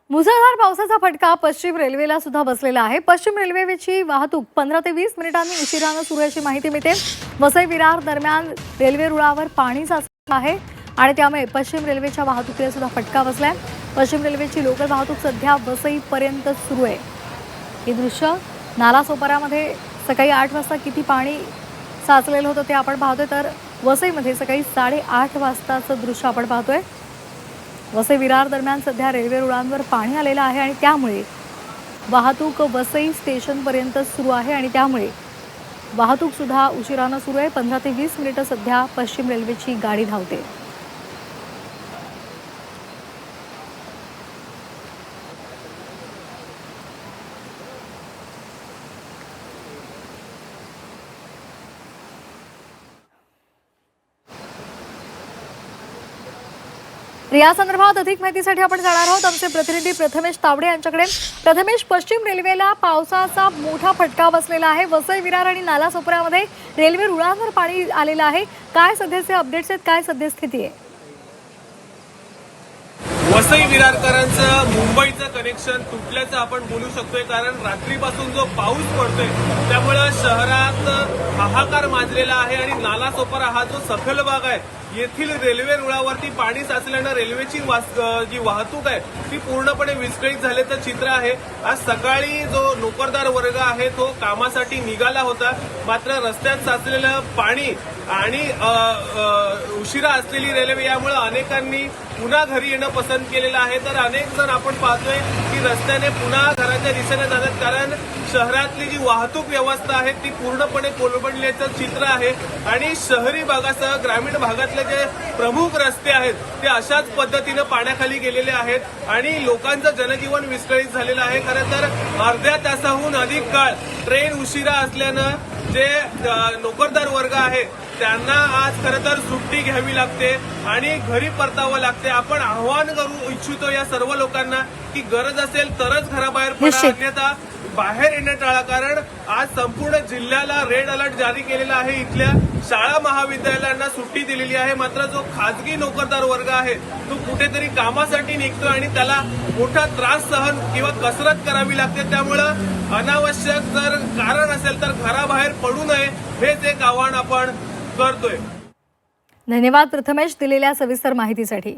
मुसळधार पावसाचा फटका पश्चिम रेल्वेला सुद्धा बसलेला आहे। पश्चिम रेल्वेची वाहतूक 15 ते 20 मिनिटांनी उशिराने सुरू अशी माहिती मिळते। वसई विरार दरम्यान रेल्वे रुळावर पाणी साचलं आहे आणि त्यामुळे पश्चिम रेल्वेच्या वाहतुकीला सुद्धा फटका बसलाय। पश्चिम रेल्वेची लोकल वाहतूक सध्या वसईपर्यंत सुरू आहे। हे दृश्य नालासोपारामध्ये सकाळी 8 वाजता किती पाणी साचलेलं होतं ते आपण पाहतोय, तर वसईमध्ये सकाळी 8:30 वाजताचं दृश्य आपण पाहतोय। वसई विरार दरम्यान सध्या रेल्वे रुळांवर पाणी आलेलं आहे आणि त्यामुळे वाहतूक वसई स्टेशनपर्यंत सुरू आहे आणि त्यामुळे वाहतूक सुद्धा उशिराने सुरू आहे। 15 ते 20 मिनिटं सध्या पश्चिम रेल्वेची गाडी धावते। या संदर्भात अधिक माहितीसाठी आपण जाणार आहोत आमचे प्रतिनिधी प्रथमेश तावडे यांच्याकडे। प्रथमेश, पश्चिम रेल्वेला पावसाचा मोठा फटका बसलेला आहे। वसई विरार आणि नालासोपारामध्ये रेल्वे रुळांवर पाणी आलेलं आहे। काय सध्याचे अपडेट्स आहेत, काय सद्यस्थिती आहे? वसई विरारकरांचं मुंबईचं कनेक्शन तुटल्याचं आपण बोलू शकतोय, कारण रात्रीपासून जो पाऊस पडतोय त्यामुळे शहरात हाहाकार माजलेला आहे आणि नालासोपारा हा जो सखल भाग आहे येथील रेल्वे रुळावरती पाणी साचल्यानं रेल्वेची जी वाहतूक आहे ती पूर्णपणे विस्कळीत झाल्याचं चित्र आहे। आज सकाळी जो नोकरदार वर्ग आहे तो कामासाठी निघाला होता, मात्र रस्त्यात साचलेलं पाणी आणि उशिरा असलेली रेल्वे यामुळे अनेकांनी पुन्हा घरी येणं पसंत केलेलं आहे। तर अनेक जण आपण पाहतोय की रस्त्याने पुन्हा घराच्या दिशेने जातात, कारण शहरातली जी वाहतूक व्यवस्था आहे ती पूर्णपणे कोलमडल्याचं चित्र आहे आणि शहरी भागासह ग्रामीण भागातले जे प्रमुख रस्ते आहेत ते अशाच पद्धतीनं पाण्याखाली गेलेले आहेत आणि लोकांचं जनजीवन विस्कळीत झालेलं आहे। खरं तर अर्ध्या तासाहून अधिक काळ ट्रेन उशिरा असल्यानं जे नोकरदार वर्ग आहे त्यांना आज खरं तर सुट्टी घ्यावी लागते आणि घरी परतावं लागते। आपण आव्हान करू इच्छितो या सर्व लोकांना की गरज असेल तरच घराबाहेर पडा, अन्यथा बाहेर येणं टाळा, कारण आज संपूर्ण जिल्ह्याला रेड अलर्ट जारी केलेला आहे। इथल्या शाळा महाविद्यालयांना सुट्टी दिलेली आहे, मात्र जो खाजगी नोकरदार वर्ग आहे तो कुठेतरी कामासाठी निघतो आणि त्याला मोठा त्रास सहन किंवा कसरत करावी लागते। त्यामुळं अनावश्यक जर कारण असेल तर घराबाहेर पडू नये, हेच एक आव्हान आपण करतोय। धन्यवाद प्रथमेश दिलेल्या सविस्तर माहितीसाठी।